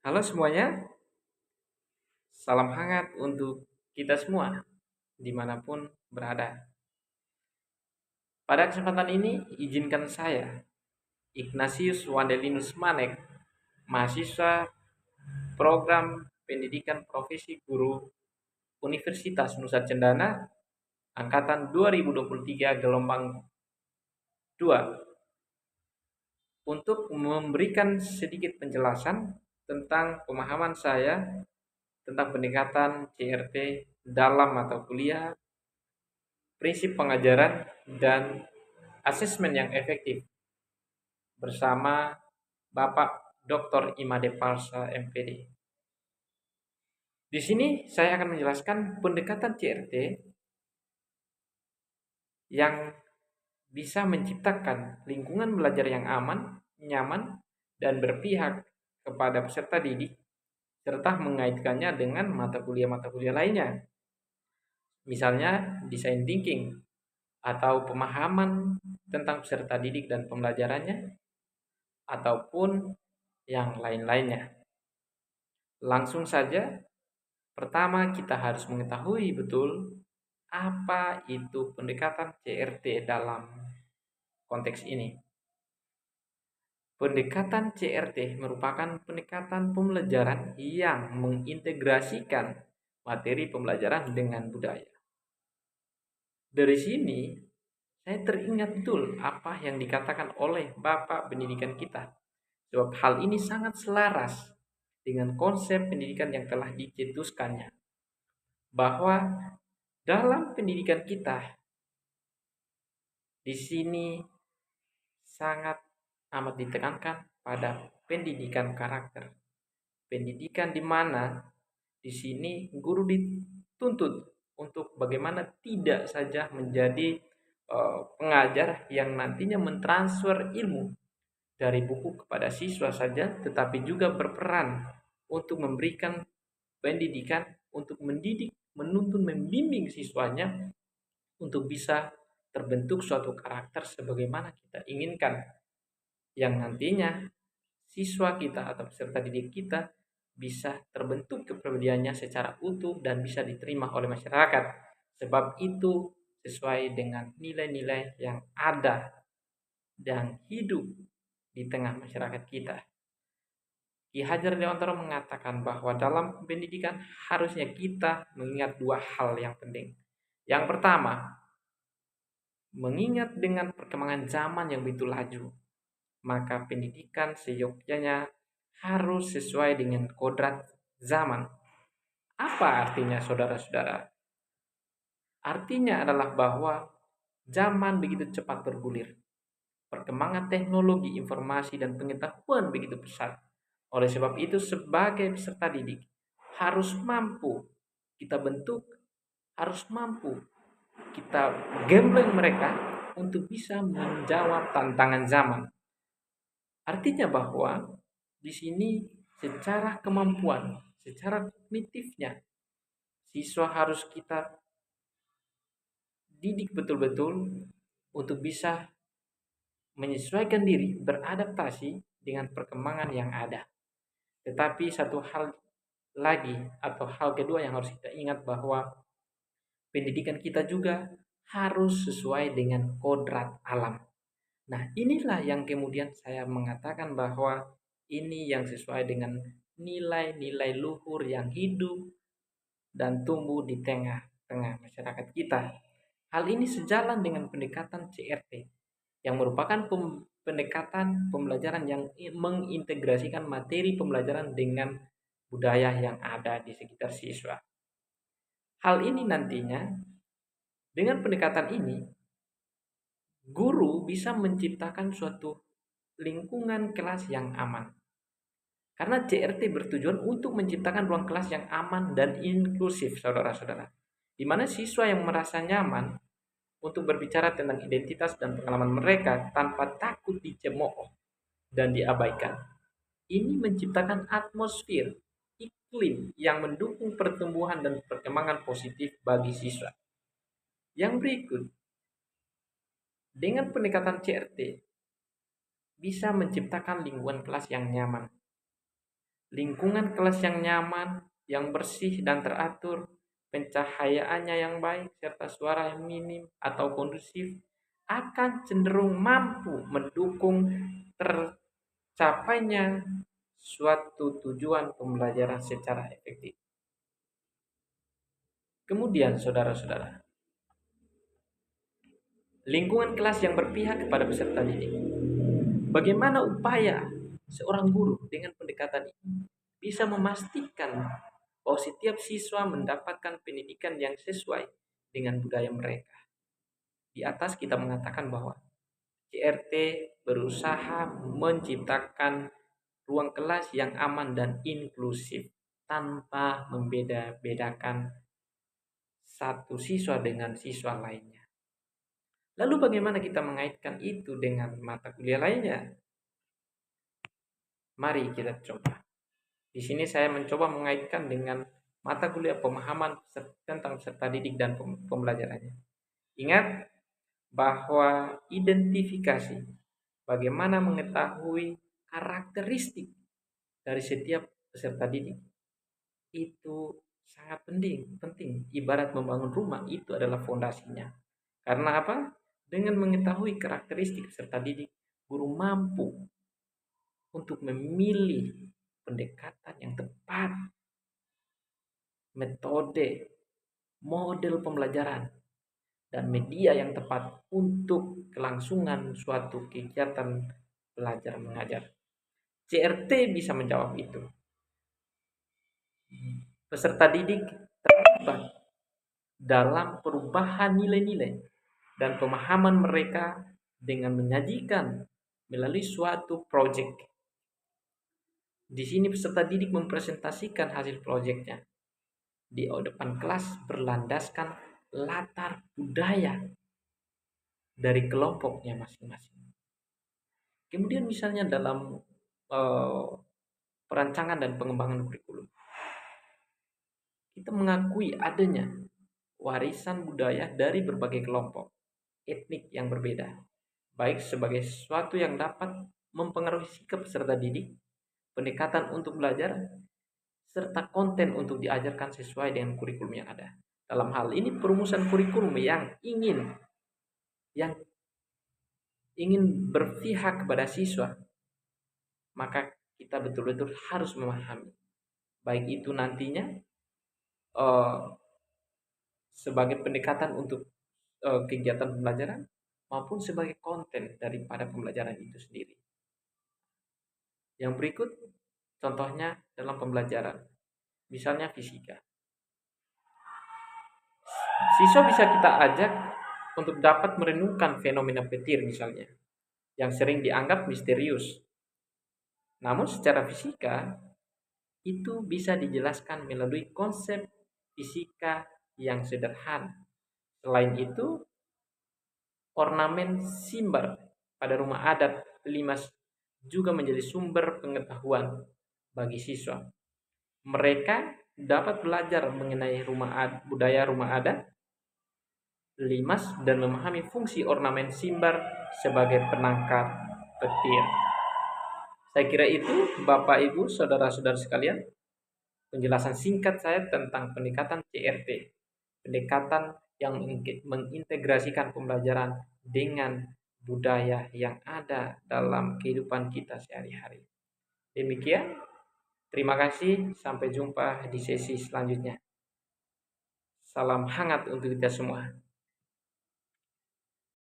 Halo semuanya, salam hangat untuk kita semua dimanapun berada. Pada kesempatan ini, izinkan saya, Ignatius Wandelinus Manek, mahasiswa program pendidikan profesi guru Universitas Nusa Cendana, angkatan 2023 gelombang 2, untuk memberikan sedikit penjelasan tentang pemahaman saya tentang pendekatan CRT dalam mata kuliah, prinsip pengajaran, dan asesmen yang efektif bersama Bapak Dr. Imade Palsa MPD. Di sini saya akan menjelaskan pendekatan CRT yang bisa menciptakan lingkungan belajar yang aman, nyaman, dan berpihak kepada peserta didik serta mengaitkannya dengan mata kuliah lainnya. Misalnya design thinking atau pemahaman tentang peserta didik dan pembelajarannya ataupun yang lain-lainnya. Langsung saja, pertama kita harus mengetahui betul apa itu pendekatan CRT dalam konteks ini. Pendekatan CRT merupakan pendekatan pembelajaran yang mengintegrasikan materi pembelajaran dengan budaya. Dari sini, saya teringat betul apa yang dikatakan oleh Bapak Pendidikan kita. Sebab hal ini sangat selaras dengan konsep pendidikan yang telah dicetuskannya. Bahwa dalam pendidikan kita di sini sangat amat ditekankan pada pendidikan karakter. Pendidikan di mana di sini guru dituntut untuk bagaimana tidak saja menjadi pengajar yang nantinya mentransfer ilmu dari buku kepada siswa saja, tetapi juga berperan untuk memberikan pendidikan, untuk mendidik, menuntun, membimbing siswanya untuk bisa terbentuk suatu karakter sebagaimana kita inginkan, yang nantinya siswa kita atau peserta didik kita bisa terbentuk kepribadiannya secara utuh dan bisa diterima oleh masyarakat. Sebab itu sesuai dengan nilai-nilai yang ada dan hidup di tengah masyarakat kita. Ki Hajar Dewantara mengatakan bahwa dalam pendidikan harusnya kita mengingat dua hal yang penting. Yang pertama, mengingat dengan perkembangan zaman yang begitu laju, maka pendidikan seyogyanya harus sesuai dengan kodrat zaman. Apa artinya saudara-saudara? Artinya adalah bahwa zaman begitu cepat bergulir. Perkembangan teknologi, informasi, dan pengetahuan begitu pesat. Oleh sebab itu, sebagai peserta didik, harus mampu kita bentuk, harus mampu kita gembleng mereka untuk bisa menjawab tantangan zaman. Artinya bahwa di sini secara kemampuan, secara kognitifnya, siswa harus kita didik betul-betul untuk bisa menyesuaikan diri, beradaptasi dengan perkembangan yang ada. Tetapi satu hal lagi atau hal kedua yang harus kita ingat bahwa pendidikan kita juga harus sesuai dengan kodrat alam. Nah, inilah yang kemudian saya mengatakan bahwa ini yang sesuai dengan nilai-nilai luhur yang hidup dan tumbuh di tengah-tengah masyarakat kita. Hal ini sejalan dengan pendekatan CRT yang merupakan pendekatan pembelajaran yang mengintegrasikan materi pembelajaran dengan budaya yang ada di sekitar siswa. Hal ini nantinya dengan pendekatan ini guru bisa menciptakan suatu lingkungan kelas yang aman. Karena CRT bertujuan untuk menciptakan ruang kelas yang aman dan inklusif, saudara-saudara. Di mana siswa yang merasa nyaman untuk berbicara tentang identitas dan pengalaman mereka tanpa takut dicemooh dan diabaikan. Ini menciptakan atmosfer, iklim yang mendukung pertumbuhan dan perkembangan positif bagi siswa. Yang berikut, dengan pendekatan CRT, bisa menciptakan lingkungan kelas yang nyaman. lingkungan kelas yang nyaman, yang bersih dan teratur, pencahayaannya yang baik, serta suara yang minim atau kondusif akan cenderung mampu mendukung tercapainya suatu tujuan pembelajaran secara efektif. Kemudian, saudara-saudara, lingkungan kelas yang berpihak kepada peserta didik. Bagaimana upaya seorang guru dengan pendekatan ini bisa memastikan bahwa setiap siswa mendapatkan pendidikan yang sesuai dengan budaya mereka. Di atas kita mengatakan bahwa CRT berusaha menciptakan ruang kelas yang aman dan inklusif tanpa membeda-bedakan satu siswa dengan siswa lainnya. Lalu bagaimana kita mengaitkan itu dengan mata kuliah lainnya? Mari kita coba. Di sini saya mencoba mengaitkan dengan mata kuliah pemahaman tentang peserta didik dan pembelajarannya. Ingat bahwa identifikasi bagaimana mengetahui karakteristik dari setiap peserta didik itu sangat penting. Ibarat membangun rumah, itu adalah fondasinya. Karena apa? Dengan mengetahui karakteristik peserta didik, guru mampu untuk memilih pendekatan yang tepat, metode, model pembelajaran, dan media yang tepat untuk kelangsungan suatu kegiatan belajar mengajar. CRT bisa menjawab itu. Peserta didik terlibat dalam perubahan nilai-nilai dan pemahaman mereka dengan menyajikan melalui suatu proyek. Di sini peserta didik mempresentasikan hasil proyeknya di depan kelas berlandaskan latar budaya dari kelompoknya masing-masing. Kemudian misalnya dalam perancangan dan pengembangan kurikulum, kita mengakui adanya warisan budaya dari berbagai kelompok etnik yang berbeda, baik sebagai sesuatu yang dapat mempengaruhi sikap peserta didik, pendekatan untuk belajar, serta konten untuk diajarkan sesuai dengan kurikulum yang ada. Dalam hal ini perumusan kurikulum yang ingin berpihak kepada siswa, maka kita betul-betul harus memahami, baik itu nantinya sebagai pendekatan untuk kegiatan pembelajaran maupun sebagai konten daripada pembelajaran itu sendiri. Yang berikut contohnya dalam pembelajaran, misalnya fisika. Siswa bisa kita ajak untuk dapat merenungkan fenomena petir misalnya, yang sering dianggap misterius. Namun secara fisika, itu bisa dijelaskan melalui konsep fisika yang sederhana. Selain itu, ornamen simbar pada rumah adat Limas juga menjadi sumber pengetahuan bagi siswa. Mereka dapat belajar mengenai budaya rumah adat Limas dan memahami fungsi ornamen simbar sebagai penangkal petir. Saya kira itu Bapak Ibu saudara-saudara sekalian, penjelasan singkat saya tentang pendekatan CRT, pendekatan yang mengintegrasikan pembelajaran dengan budaya yang ada dalam kehidupan kita sehari-hari. Demikian, terima kasih, sampai jumpa di sesi selanjutnya. Salam hangat untuk kita semua.